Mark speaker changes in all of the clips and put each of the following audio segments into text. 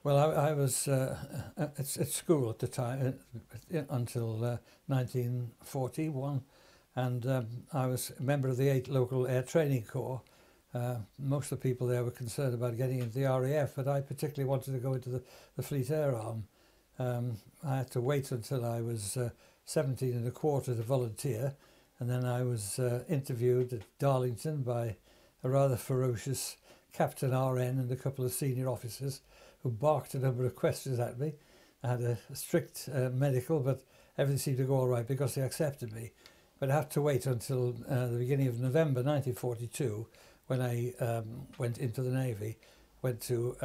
Speaker 1: Well, I was at school at the time until 1941, and I was a member of the 8th Local Air Training Corps. Most of the people there were concerned about getting into the RAF, but I particularly wanted to go into the Fleet Air Arm. I had to wait until I was 17 and a quarter to volunteer, and then I was interviewed at Darlington by a rather ferocious Captain RN and a couple of senior officers who barked a number of questions at me. I had a strict medical, but everything seemed to go all right because they accepted me. But I had to wait until the beginning of November 1942 when I went into the Navy. Went to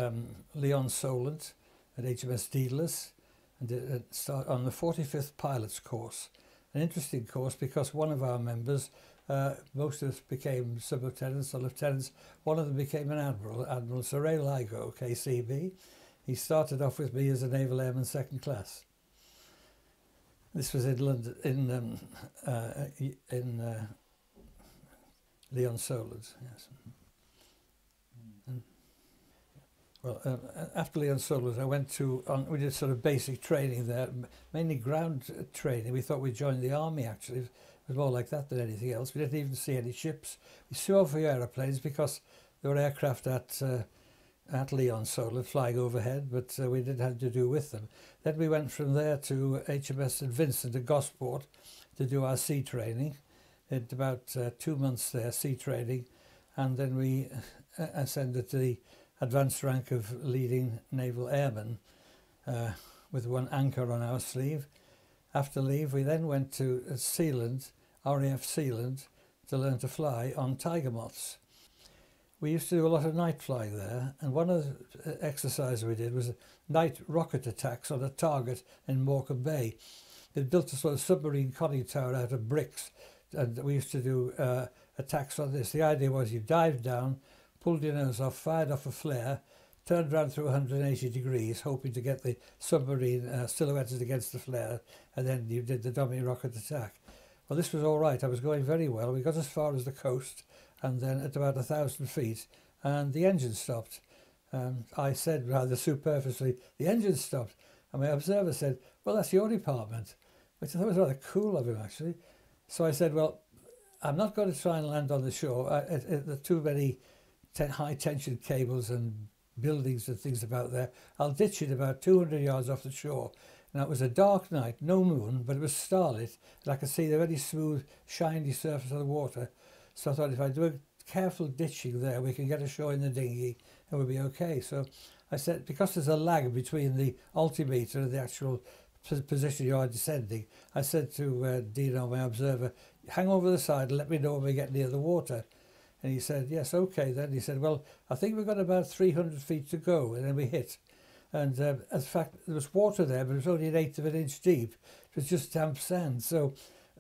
Speaker 1: Lee-on-Solent at HMS Daedalus and did start on the 45th pilots course. An interesting course because one of our members, most of us became sub-lieutenants or lieutenants. One of them became an admiral, Admiral Sir Ray Ligo, KCB. He started off with me as a naval airman second class. This was in London, in Lee-on-Solent, yes. Well, after Lee-on-Solent, I went to, we did sort of basic training there, mainly ground training. We thought we'd join the army, actually. It was more like that than anything else. We didn't even see any ships. We saw a few aeroplanes because there were aircraft at Lee-on-Solent flying overhead, but we didn't have to do with them. Then we went from there to HMS St Vincent at Gosport to do our sea training. Did about 2 months there, sea training, and then we ascended to the advanced rank of leading naval airman with one anchor on our sleeve. After leave, we then went to Sealand, RAF Sealand, to learn to fly on tiger moths. We used to do a lot of night flying there, and one of the exercises we did was night rocket attacks on a target in Morecambe Bay. They'd built a sort of submarine conning tower out of bricks, and we used to do attacks on this. The idea was you dived down, pulled your nose off, fired off a flare, turned around through 180 degrees, hoping to get the submarine silhouetted against the flare, and then you did the dummy rocket attack. Well, this was all right. I was going very well. We got as far as the coast, and then at about 1,000 feet, and the engine stopped. I said rather superfluously, the engine stopped. And my observer said, well, that's your department, which I thought was rather cool of him, actually. So I said, well, I'm not going to try and land on the shore. There are too many high tension cables and buildings and things about there. I'll ditch it about 200 yards off the shore. Now, it was a dark night, no moon, but it was starlit, and I could see the very smooth, shiny surface of the water. So I thought if I do a careful ditching there, we can get ashore in the dinghy and we'll be okay. So I said, because there's a lag between the altimeter and the actual position you are descending, I said to Dino, my observer, hang over the side and let me know when we get near the water. And he said, yes, okay then. He said, well, I think we've got about 300 feet to go, and then we hit. And in fact, there was water there, but it was only 1/8 of an inch deep. It was just damp sand, so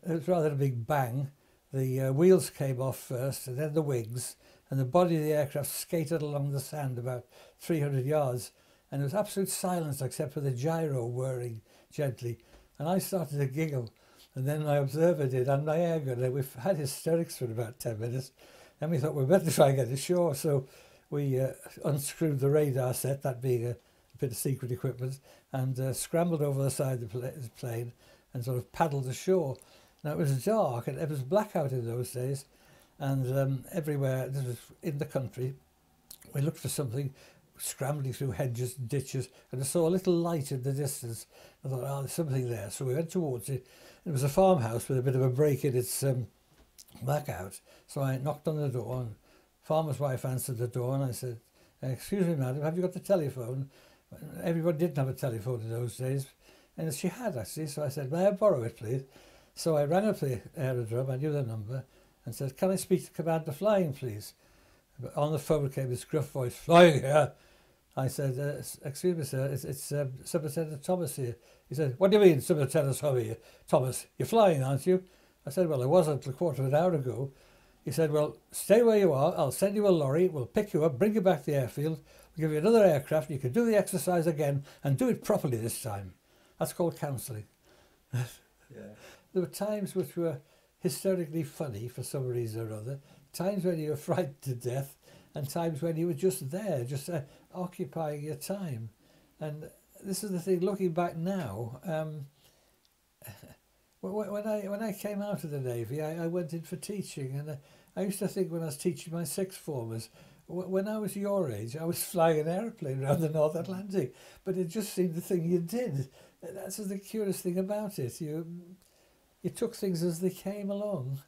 Speaker 1: it was rather a big bang. The wheels came off first, and then the wings, and the body of the aircraft skated along the sand about 300 yards, and there was absolute silence except for the gyro whirring gently. And I started to giggle, and then my observer did, and my air gunner. We've had hysterics for about 10 minutes. Then we thought we'd better try and get ashore, so we unscrewed the radar set, that being a bit of secret equipment, and scrambled over the side of the plane and sort of paddled ashore. Now, it was dark, and it was blackout in those days, and everywhere, this was in the country, we looked for something, scrambling through hedges and ditches, and I saw a little light in the distance. I thought, oh, there's something there. So we went towards it. It was a farmhouse with a bit of a break in its blackout. So I knocked on the door, and farmer's wife answered the door, and I said, excuse me, madam, have you got the telephone? Everyone didn't have a telephone in those days, and she had, actually. So I said, may I borrow it, please? So I rang up the aerodrome, I knew the number, and said, can I speak to Commander Flying, please? But on the phone came this gruff voice, Flying here. I said, excuse me, sir, it's Superintendent Thomas here. He said, what do you mean, Superintendent Thomas? You're flying, aren't you? I said, well, I wasn't a quarter of an hour ago. He said, well, stay where you are. I'll send you a lorry. We'll pick you up, bring you back to the airfield. We'll give you another aircraft. You can do the exercise again and do it properly this time. That's called counselling. Yeah. There were times which were hysterically funny for some reason or other, times when you were frightened to death, and times when you were just there, just occupying your time. And this is the thing. Looking back now, when I came out of the Navy, I went in for teaching, and I used to think when I was teaching my sixth formers, when I was your age, I was flying an aeroplane around the North Atlantic, but it just seemed the thing you did. That's the curious thing about it. You took things as they came along.